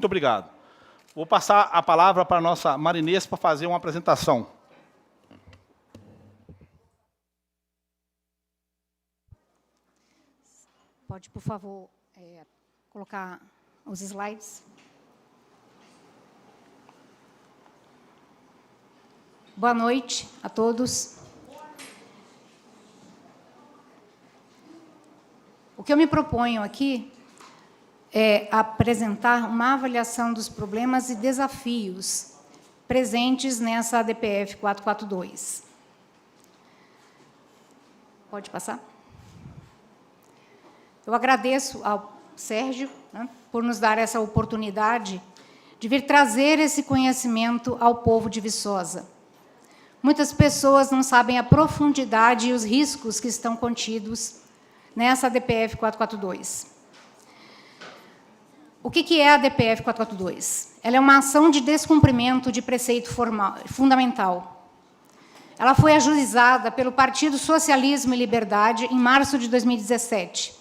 Muito obrigado. Vou passar a palavra para a nossa Marinês para fazer uma apresentação. Pode, por favor, colocar os slides. Boa noite a todos. O que eu me proponho aqui é apresentar uma avaliação dos problemas e desafios presentes nessa ADPF 442. Pode passar? Eu agradeço ao Sérgio, né, por nos dar essa oportunidade de vir trazer esse conhecimento ao povo de Viçosa. Muitas pessoas não sabem a profundidade e os riscos que estão contidos nessa ADPF 442. O que é a ADPF 442? Ela é uma ação de descumprimento de preceito fundamental. Ela foi ajuizada pelo Partido Socialismo e Liberdade em março de 2017.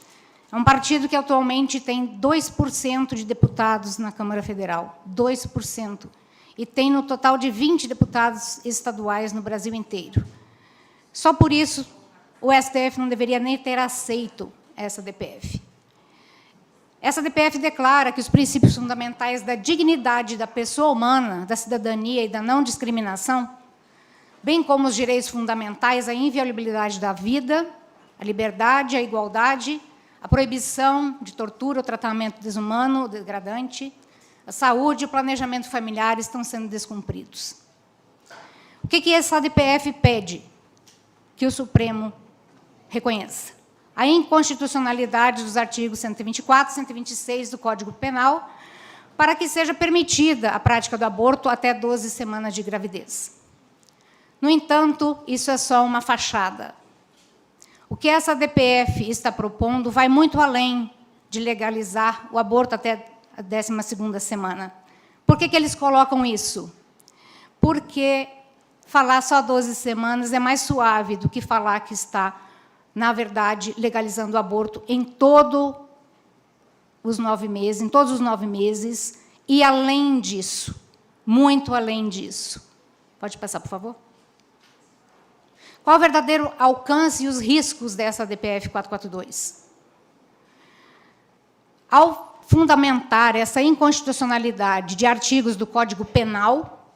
É um partido que atualmente tem 2% de deputados na Câmara Federal. 2%. E tem no total de 20 deputados estaduais no Brasil inteiro. Só por isso, o STF não deveria nem ter aceito essa DPF. Essa DPF declara que os princípios fundamentais da dignidade da pessoa humana, da cidadania e da não discriminação, bem como os direitos fundamentais, a inviolabilidade da vida, a liberdade, a igualdade, a proibição de tortura ou tratamento desumano ou degradante, a saúde e o planejamento familiar estão sendo descumpridos. O que essa ADPF pede? Que o Supremo reconheça a inconstitucionalidade dos artigos 124 e 126 do Código Penal para que seja permitida a prática do aborto até 12 semanas de gravidez. No entanto, isso é só uma fachada. O que essa ADPF está propondo vai muito além de legalizar o aborto até a 12ª semana. Por que eles colocam isso? Porque falar só 12 semanas é mais suave do que falar que está, na verdade, legalizando o aborto em todos os 9 meses, e além disso, muito além disso. Pode passar, por favor? Qual o verdadeiro alcance e os riscos dessa ADPF 442? Ao fundamentar essa inconstitucionalidade de artigos do Código Penal,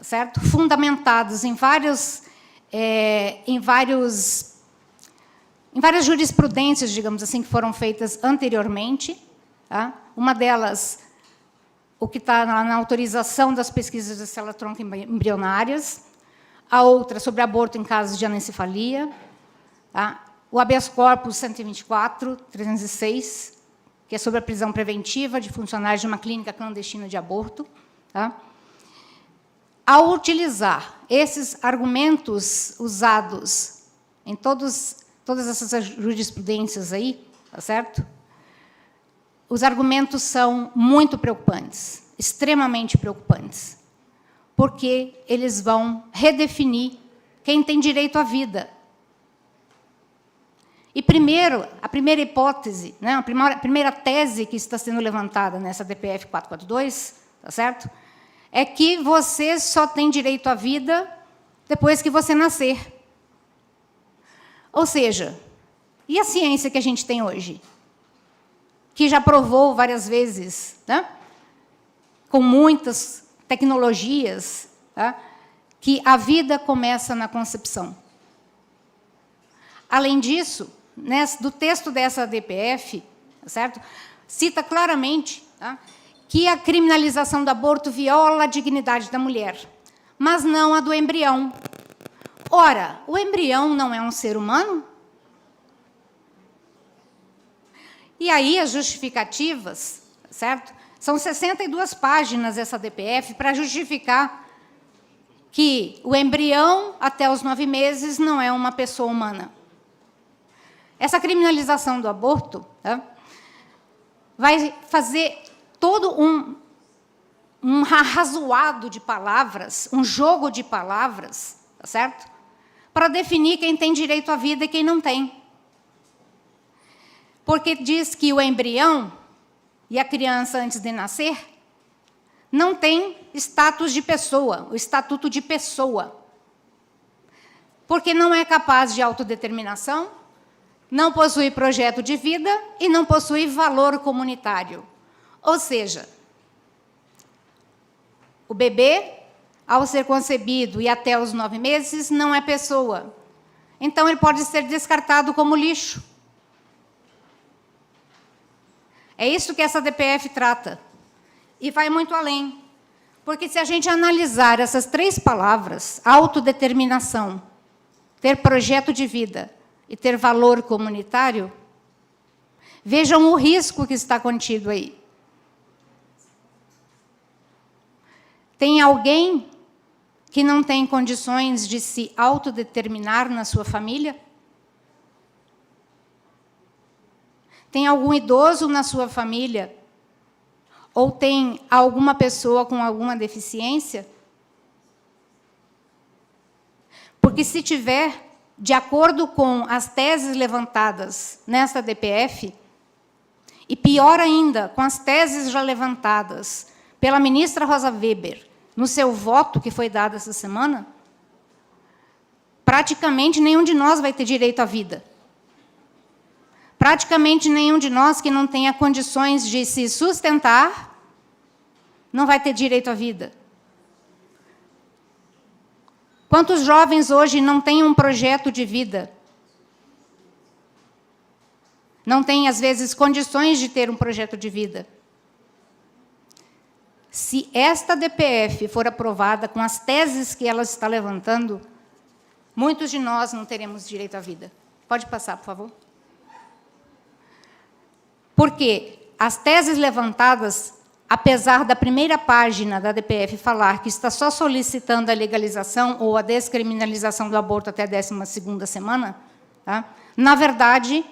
certo? Fundamentados em várias jurisprudências, digamos assim, que foram feitas anteriormente. Tá? Uma delas, o que está na autorização das pesquisas de células tronco embrionárias, a outra sobre aborto em casos de anencefalia, tá? O habeas corpus 124/306, que é sobre a prisão preventiva de funcionários de uma clínica clandestina de aborto. Tá? Ao utilizar esses argumentos usados em todas essas jurisprudências aí, tá certo? Os argumentos são muito preocupantes, extremamente preocupantes, porque eles vão redefinir quem tem direito à vida. E, a primeira hipótese, né, a primeira tese que está sendo levantada nessa DPF 442, tá certo? É que você só tem direito à vida depois que você nascer. Ou seja, e a ciência que a gente tem hoje? Que já provou várias vezes, né, com muitas tecnologias, tá, que a vida começa na concepção. Além disso, do texto dessa DPF, certo, cita claramente, tá, que a criminalização do aborto viola a dignidade da mulher, mas não a do embrião. Ora, o embrião não é um ser humano? E aí as justificativas, certo? São 62 páginas essa DPF para justificar que o embrião, até os 9 meses, não é uma pessoa humana. Essa criminalização do aborto, tá, vai fazer todo um arrazoado de palavras, um jogo de palavras, tá certo? Para definir quem tem direito à vida e quem não tem. Porque diz que o embrião e a criança, antes de nascer, não tem status de pessoa, o estatuto de pessoa. Porque não é capaz de autodeterminação, não possui projeto de vida e não possui valor comunitário. Ou seja, o bebê, ao ser concebido e até os 9 meses, não é pessoa. Então, ele pode ser descartado como lixo. É isso que essa DPF trata. E vai muito além. Porque se a gente analisar essas 3 palavras, autodeterminação, ter projeto de vida e ter valor comunitário, vejam o risco que está contido aí. Tem alguém que não tem condições de se autodeterminar na sua família? Tem algum idoso na sua família? Ou tem alguma pessoa com alguma deficiência? Porque se tiver, de acordo com as teses levantadas nessa DPF, e pior ainda, com as teses já levantadas pela ministra Rosa Weber, no seu voto que foi dado essa semana, praticamente nenhum de nós vai ter direito à vida. Praticamente nenhum de nós que não tenha condições de se sustentar não vai ter direito à vida. Quantos jovens hoje não têm um projeto de vida? Não têm, às vezes, condições de ter um projeto de vida. Se esta DPF for aprovada com as teses que ela está levantando, muitos de nós não teremos direito à vida. Pode passar, por favor. Porque as teses levantadas, apesar da primeira página da DPF falar que está só solicitando a legalização ou a descriminalização do aborto até a 12ª semana, tá? Na verdade,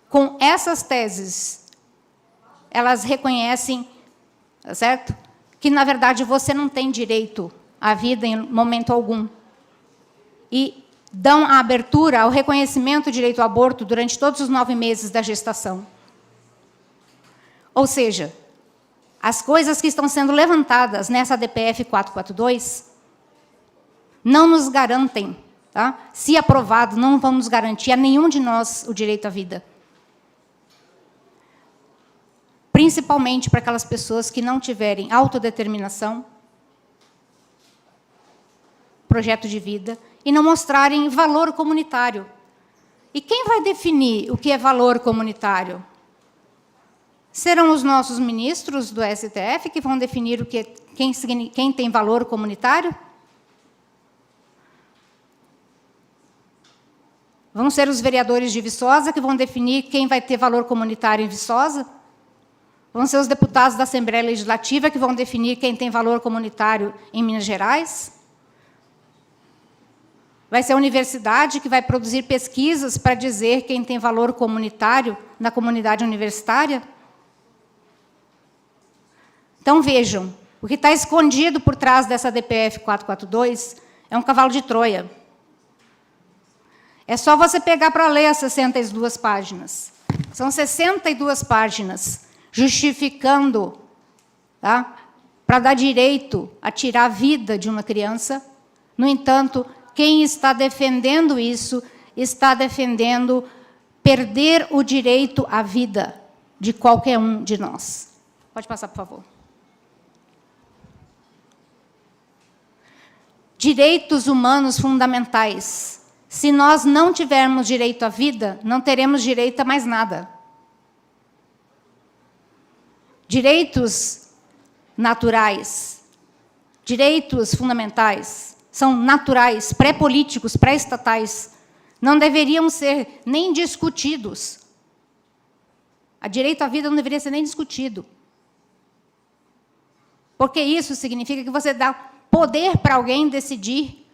com essas teses, elas reconhecem, tá certo? Que, na verdade, você não tem direito à vida em momento algum. E dão a abertura ao reconhecimento do direito ao aborto durante todos os 9 meses da gestação. Ou seja, as coisas que estão sendo levantadas nessa DPF 442 não nos garantem, tá? Se aprovado, não vão nos garantir a nenhum de nós o direito à vida. Principalmente para aquelas pessoas que não tiverem autodeterminação, projeto de vida, e não mostrarem valor comunitário. E quem vai definir o que é valor comunitário? Serão os nossos ministros do STF que vão definir o que, quem tem valor comunitário? Vão ser os vereadores de Viçosa que vão definir quem vai ter valor comunitário em Viçosa? Vão ser os deputados da Assembleia Legislativa que vão definir quem tem valor comunitário em Minas Gerais? Vai ser a universidade que vai produzir pesquisas para dizer quem tem valor comunitário na comunidade universitária? Então, vejam, o que está escondido por trás dessa DPF 442 é um cavalo de Troia. É só você pegar para ler as 62 páginas. São 62 páginas justificando, tá, para dar direito a tirar a vida de uma criança. No entanto, quem está defendendo isso está defendendo perder o direito à vida de qualquer um de nós. Pode passar, por favor. Direitos humanos fundamentais. Se nós não tivermos direito à vida, não teremos direito a mais nada. Direitos naturais, direitos fundamentais, são naturais, pré-políticos, pré-estatais, não deveriam ser nem discutidos. O direito à vida não deveria ser nem discutido. Porque isso significa que você dá poder para alguém decidir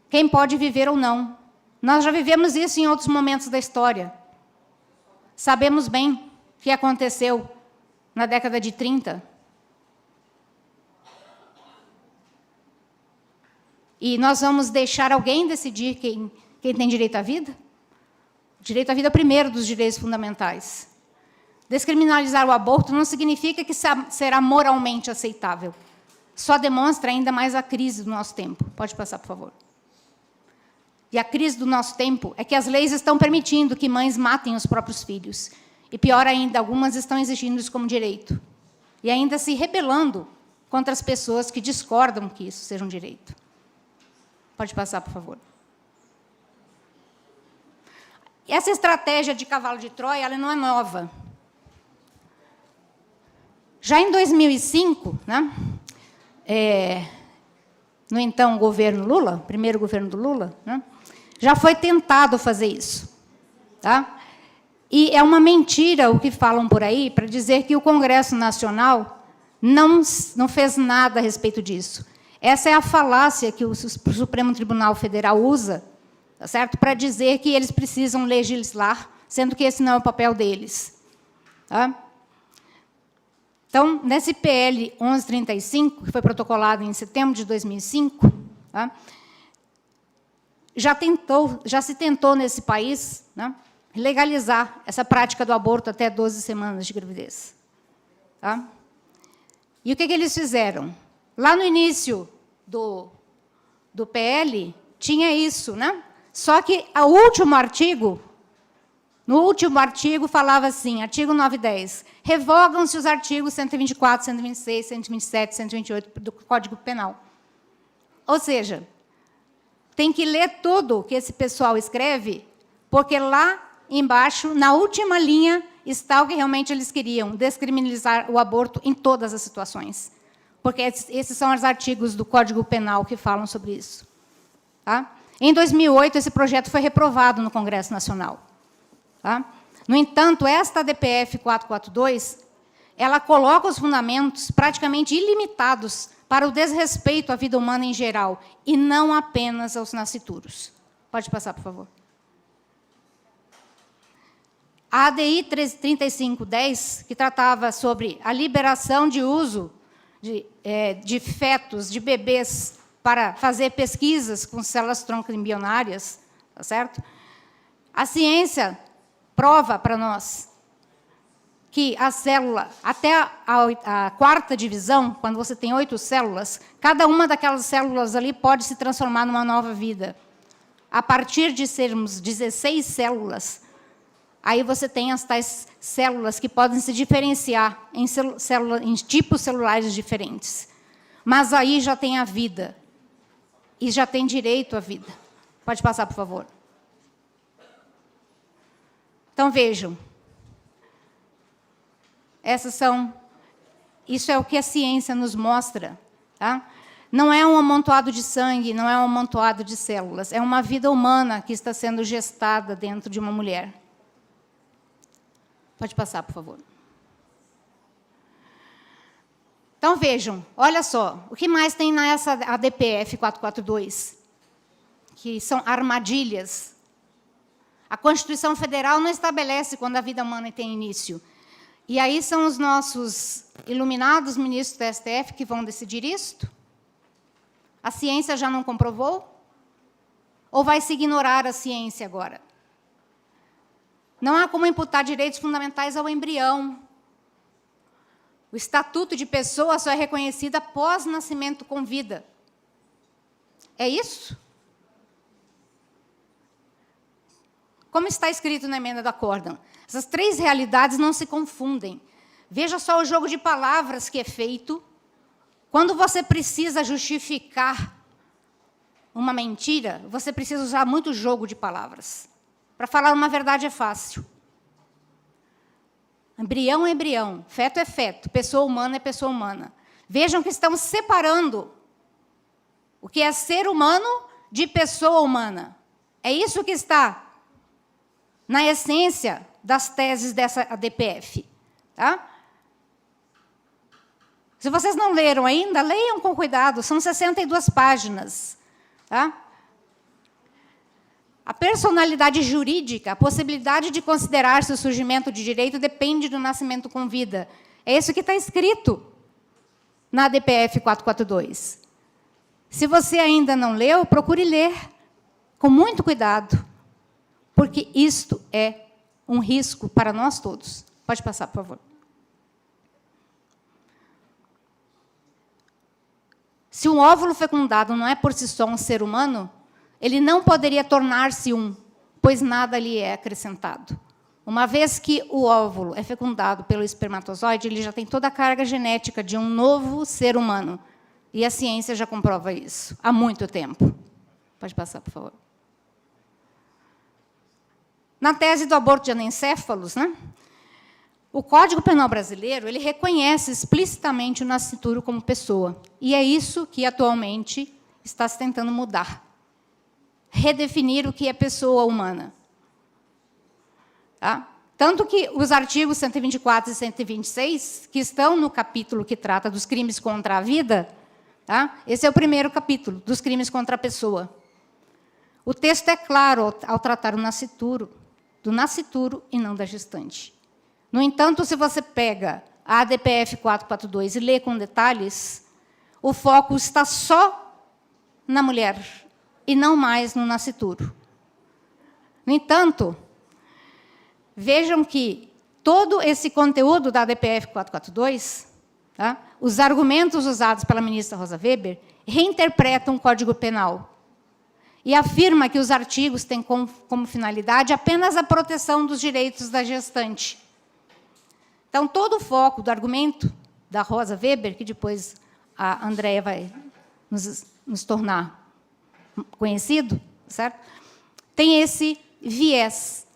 quem pode viver ou não. Nós já vivemos isso em outros momentos da história. Sabemos bem o que aconteceu na década de 30. E nós vamos deixar alguém decidir quem tem direito à vida? O direito à vida é o primeiro dos direitos fundamentais. Descriminalizar o aborto não significa que será moralmente aceitável. só demonstra ainda mais a crise do nosso tempo. Pode passar, por favor. E a crise do nosso tempo é que as leis estão permitindo que mães matem os próprios filhos. E, pior ainda, algumas estão exigindo isso como direito. E ainda se rebelando contra as pessoas que discordam que isso seja um direito. Pode passar, por favor. Essa estratégia de cavalo de Troia, ela não é nova. Já em 2005, né, no então governo Lula, primeiro governo do Lula, né, já foi tentado fazer isso. Tá? E é uma mentira o que falam por aí para dizer que o Congresso Nacional não fez nada a respeito disso. Essa é a falácia que o Supremo Tribunal Federal usa, tá certo? Para dizer que eles precisam legislar, sendo que esse não é o papel deles. Tá? Então, nesse PL 1135, que foi protocolado em setembro de 2005, tá? Já se tentou nesse país, né, legalizar essa prática do aborto até 12 semanas de gravidez. Tá? E o que eles fizeram? Lá no início do PL, tinha isso, né? Só que no último artigo falava assim, artigo 910, revogam-se os artigos 124, 126, 127, 128 do Código Penal. Ou seja, tem que ler tudo que esse pessoal escreve, porque lá embaixo, na última linha, está o que realmente eles queriam, descriminalizar o aborto em todas as situações. Porque esses são os artigos do Código Penal que falam sobre isso. Tá? Em 2008, esse projeto foi reprovado no Congresso Nacional. Tá? No entanto, esta DPF 442, ela coloca os fundamentos praticamente ilimitados para o desrespeito à vida humana em geral, e não apenas aos nascituros. Pode passar, por favor. A ADI 3510, que tratava sobre a liberação de uso de fetos, de bebês, para fazer pesquisas com células-tronco embrionárias, tá certo? A ciência prova para nós que a célula, até a quarta divisão, quando você tem 8 células, cada uma daquelas células ali pode se transformar numa nova vida. A partir de sermos 16 células, aí você tem as tais células que podem se diferenciar em tipos celulares diferentes. Mas aí já tem a vida. E já tem direito à vida. Pode passar, por favor. Então, vejam. Isso é o que a ciência nos mostra. Tá? Não é um amontoado de sangue, não é um amontoado de células. É uma vida humana que está sendo gestada dentro de uma mulher. Pode passar, por favor. Então, vejam, olha só, o que mais tem nessa ADPF 442? Que são armadilhas. A Constituição Federal não estabelece quando a vida humana tem início. E aí são os nossos iluminados ministros do STF que vão decidir isto? A ciência já não comprovou? Ou vai se ignorar a ciência agora? Não há como imputar direitos fundamentais ao embrião. O estatuto de pessoa só é reconhecido após nascimento com vida. É isso? Como está escrito na emenda do acórdão? Essas 3 realidades não se confundem. Veja só o jogo de palavras que é feito. Quando você precisa justificar uma mentira, você precisa usar muito jogo de palavras. Para falar uma verdade é fácil. Embrião é embrião, feto é feto, pessoa humana é pessoa humana. Vejam que estão separando o que é ser humano de pessoa humana. É isso que está na essência das teses dessa ADPF. Tá? Se vocês não leram ainda, leiam com cuidado, são 62 páginas. Tá? A personalidade jurídica, a possibilidade de considerar-se o surgimento de direito depende do nascimento com vida. É isso que está escrito na ADPF 442. Se você ainda não leu, procure ler com muito cuidado, porque isto é um risco para nós todos. Pode passar, por favor. Se um óvulo fecundado não é por si só um ser humano, ele não poderia tornar-se um, pois nada lhe é acrescentado. Uma vez que o óvulo é fecundado pelo espermatozoide, ele já tem toda a carga genética de um novo ser humano. E a ciência já comprova isso há muito tempo. Pode passar, por favor. Na tese do aborto de anencéfalos, né, o Código Penal brasileiro ele reconhece explicitamente o nascituro como pessoa. E é isso que, atualmente, está se tentando mudar. Redefinir o que é pessoa humana. Tá? Tanto que os artigos 124 e 126, que estão no capítulo que trata dos crimes contra a vida, tá? Esse é o primeiro capítulo, dos crimes contra a pessoa. O texto é claro ao tratar o nascituro, do nascituro e não da gestante. No entanto, se você pega a ADPF 442 e lê com detalhes, o foco está só na mulher e não mais no nascituro. No entanto, vejam que todo esse conteúdo da ADPF 442, tá, os argumentos usados pela ministra Rosa Weber, reinterpretam o Código Penal e afirma que os artigos têm como finalidade apenas a proteção dos direitos da gestante. Então, todo o foco do argumento da Rosa Weber, que depois a Andréia vai nos tornar conhecido, certo? Tem esse viés.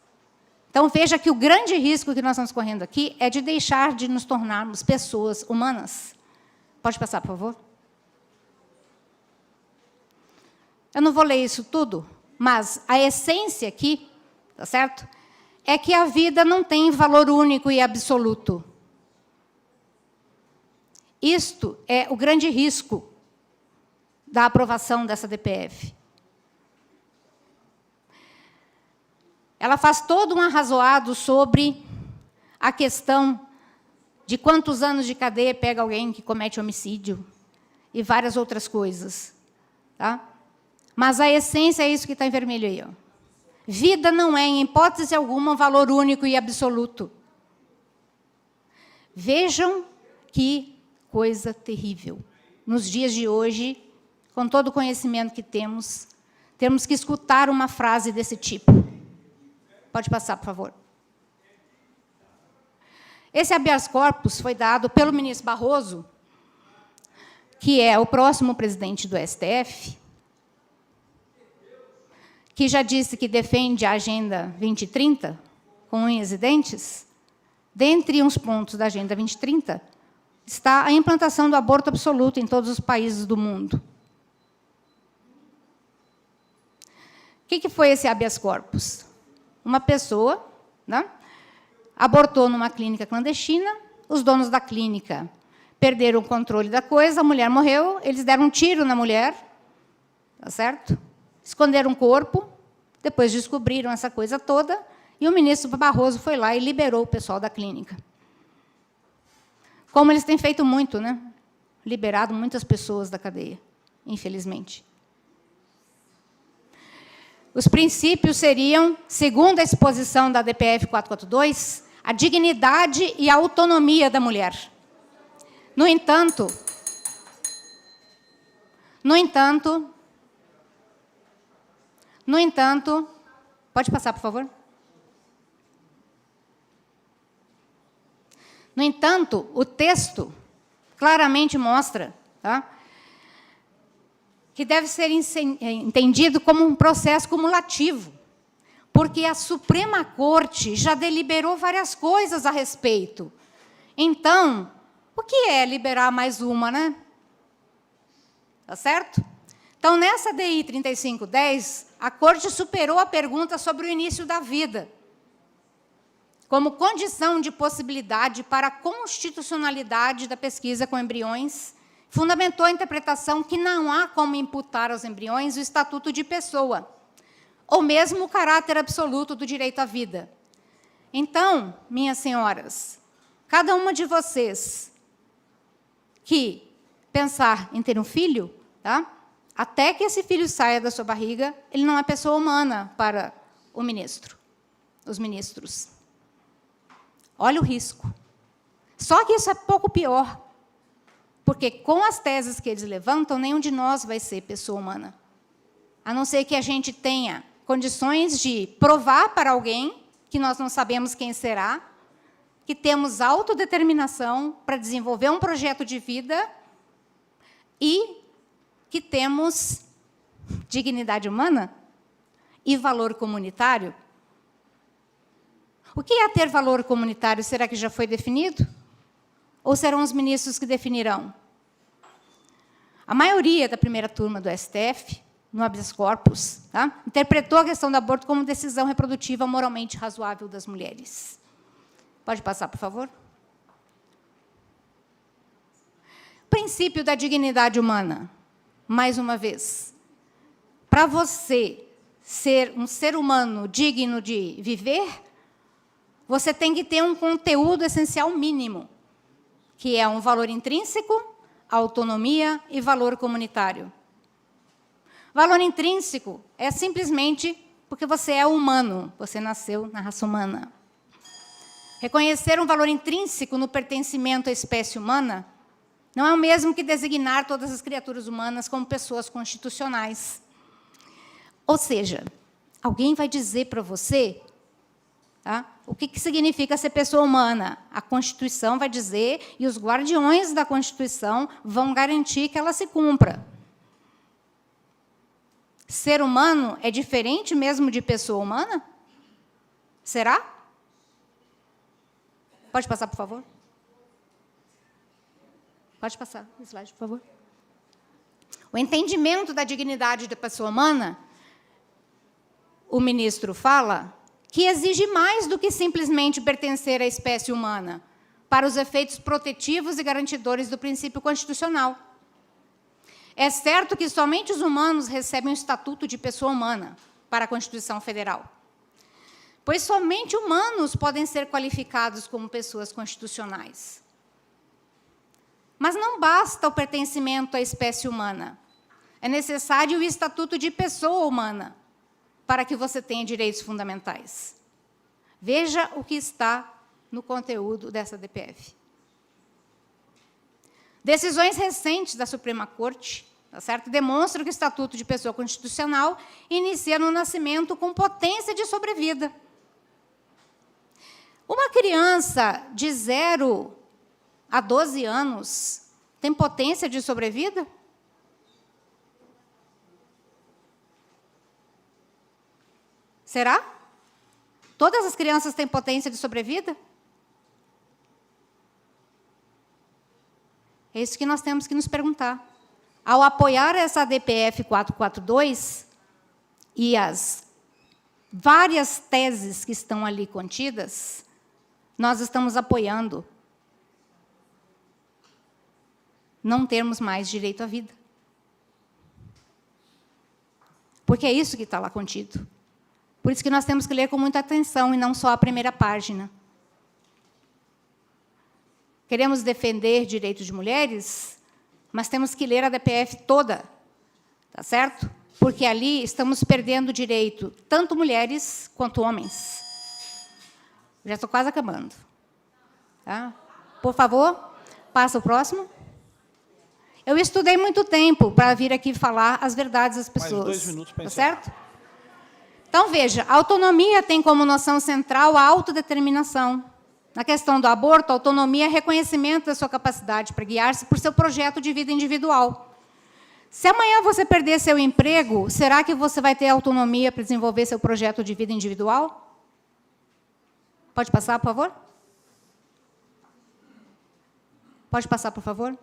Então, veja que o grande risco que nós estamos correndo aqui é de deixar de nos tornarmos pessoas humanas. Pode passar, por favor? Eu não vou ler isso tudo, mas a essência aqui, tá certo? É que a vida não tem valor único e absoluto. Isto é o grande risco da aprovação dessa DPF. Ela faz todo um arrazoado sobre a questão de quantos anos de cadeia pega alguém que comete homicídio e várias outras coisas. Tá? Mas a essência é isso que está em vermelho aí. Ó. Vida não é, em hipótese alguma, um valor único e absoluto. Vejam que coisa terrível. Nos dias de hoje, com todo o conhecimento que temos que escutar uma frase desse tipo. Pode passar, por favor. Esse habeas corpus foi dado pelo ministro Barroso, que é o próximo presidente do STF, que já disse que defende a Agenda 2030, com unhas e dentes. Dentre uns pontos da Agenda 2030, está a implantação do aborto absoluto em todos os países do mundo. O que foi esse habeas corpus? Uma pessoa, né, abortou numa clínica clandestina, os donos da clínica perderam o controle da coisa, a mulher morreu, eles deram um tiro na mulher, tá certo? Esconderam o corpo, depois descobriram essa coisa toda, e o ministro Barroso foi lá e liberou o pessoal da clínica. Como eles têm feito muito, né? Liberado muitas pessoas da cadeia, infelizmente. Os princípios seriam, segundo a exposição da DPF 442, a dignidade e a autonomia da mulher. No entanto, pode passar, por favor? No entanto, o texto claramente mostra, tá, que deve ser entendido como um processo cumulativo, porque a Suprema Corte já deliberou várias coisas a respeito. Então, o que é liberar mais uma, né? Tá certo? Então, nessa DI 3510, a Corte superou a pergunta sobre o início da vida, como condição de possibilidade para a constitucionalidade da pesquisa com embriões, fundamentou a interpretação que não há como imputar aos embriões o estatuto de pessoa, ou mesmo o caráter absoluto do direito à vida. Então, minhas senhoras, cada uma de vocês que pensar em ter um filho, tá? Até que esse filho saia da sua barriga, ele não é pessoa humana para o ministro, os ministros. Olha o risco. Só que isso é pouco pior, Porque, com as teses que eles levantam, nenhum de nós vai ser pessoa humana. A não ser que a gente tenha condições de provar para alguém, que nós não sabemos quem será, que temos autodeterminação para desenvolver um projeto de vida e que temos dignidade humana e valor comunitário. O que é ter valor comunitário? Será que já foi definido? Ou serão os ministros que definirão? A maioria da primeira turma do STF, no habeas corpus, tá, interpretou a questão do aborto como decisão reprodutiva moralmente razoável das mulheres. Pode passar, por favor? Princípio da dignidade humana. Mais uma vez. Para você ser um ser humano digno de viver, você tem que ter um conteúdo essencial mínimo, que é um valor intrínseco, autonomia e valor comunitário. Valor intrínseco é simplesmente porque você é humano, você nasceu na raça humana. Reconhecer um valor intrínseco no pertencimento à espécie humana não é o mesmo que designar todas as criaturas humanas como pessoas constitucionais. Ou seja, alguém vai dizer para você, tá, o que significa ser pessoa humana. A Constituição vai dizer, e os guardiões da Constituição vão garantir que ela se cumpra. Ser humano é diferente mesmo de pessoa humana? Será? Pode passar, por favor? Pode passar o slide, por favor. O entendimento da dignidade da pessoa humana, o ministro fala, que exige mais do que simplesmente pertencer à espécie humana, para os efeitos protetivos e garantidores do princípio constitucional. É certo que somente os humanos recebem o estatuto de pessoa humana para a Constituição Federal, pois somente humanos podem ser qualificados como pessoas constitucionais. Mas não basta o pertencimento à espécie humana. É necessário o estatuto de pessoa humana para que você tenha direitos fundamentais. Veja o que está no conteúdo dessa DPF. Decisões recentes da Suprema Corte, tá certo, demonstram que o Estatuto de Pessoa Constitucional inicia no nascimento com potência de sobrevida. Uma criança de 0 a 12 anos tem potência de sobrevida? Será? Todas as crianças têm potência de sobrevida? É isso que nós temos que nos perguntar. Ao apoiar essa DPF 442 e as várias teses que estão ali contidas, nós estamos apoiando não termos mais direito à vida. Porque é isso que está lá contido. Por isso que nós temos que ler com muita atenção, e não só a primeira página. Queremos defender direitos de mulheres, mas temos que ler a DPF toda, tá certo? Porque ali estamos perdendo direito, tanto mulheres quanto homens. Já estou quase acabando. Tá? Por favor, passa o próximo. Eu estudei muito tempo para vir aqui falar as verdades das pessoas. Mais 2 minutos para tá encerrar. certo? Então, veja, a autonomia tem como noção central a autodeterminação. Na questão do aborto, a autonomia é reconhecimento da sua capacidade para guiar-se por seu projeto de vida individual. Se amanhã você perder seu emprego, será que você vai ter autonomia para desenvolver seu projeto de vida individual? Pode passar, por favor? Pode passar, por favor?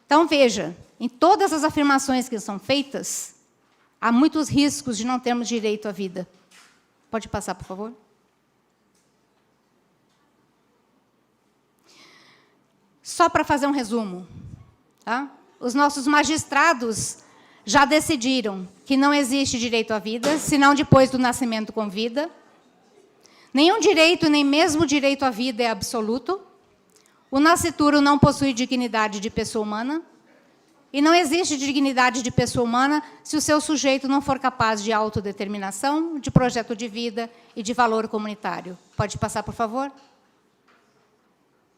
Então, veja, em todas as afirmações que são feitas, há muitos riscos de não termos direito à vida. Pode passar, por favor? Só para fazer um resumo, tá? Os nossos magistrados já decidiram que não existe direito à vida, senão depois do nascimento com vida. Nenhum direito, nem mesmo direito à vida é absoluto. O nascituro não possui dignidade de pessoa humana. E não existe dignidade de pessoa humana se o seu sujeito não for capaz de autodeterminação, de projeto de vida e de valor comunitário. Pode passar, por favor?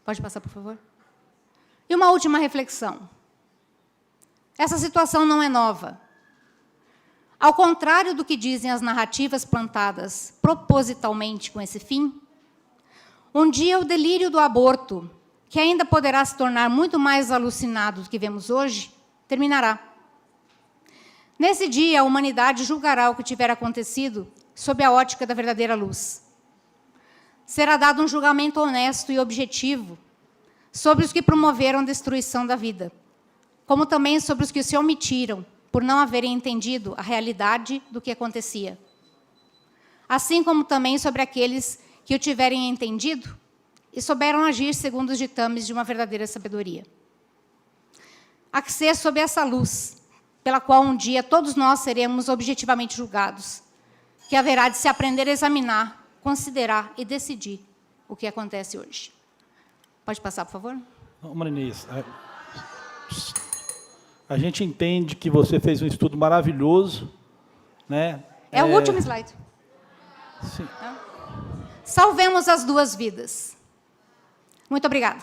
Pode passar, por favor? E uma última reflexão. Essa situação não é nova. Ao contrário do que dizem as narrativas plantadas propositalmente com esse fim, um dia o delírio do aborto, que ainda poderá se tornar muito mais alucinado do que vemos hoje, terminará. Nesse dia, a humanidade julgará o que tiver acontecido sob a ótica da verdadeira luz. Será dado um julgamento honesto e objetivo sobre os que promoveram a destruição da vida, como também sobre os que se omitiram por não haverem entendido a realidade do que acontecia. Assim como também sobre aqueles que o tiverem entendido e souberam agir segundo os ditames de uma verdadeira sabedoria. Há que ser sob essa luz, pela qual um dia todos nós seremos objetivamente julgados, que haverá de se aprender a examinar, considerar e decidir o que acontece hoje. Pode passar, por favor? Marinês, a gente entende que você fez um estudo maravilhoso, né? É o último slide. Sim. Salvemos as duas vidas. Muito obrigada.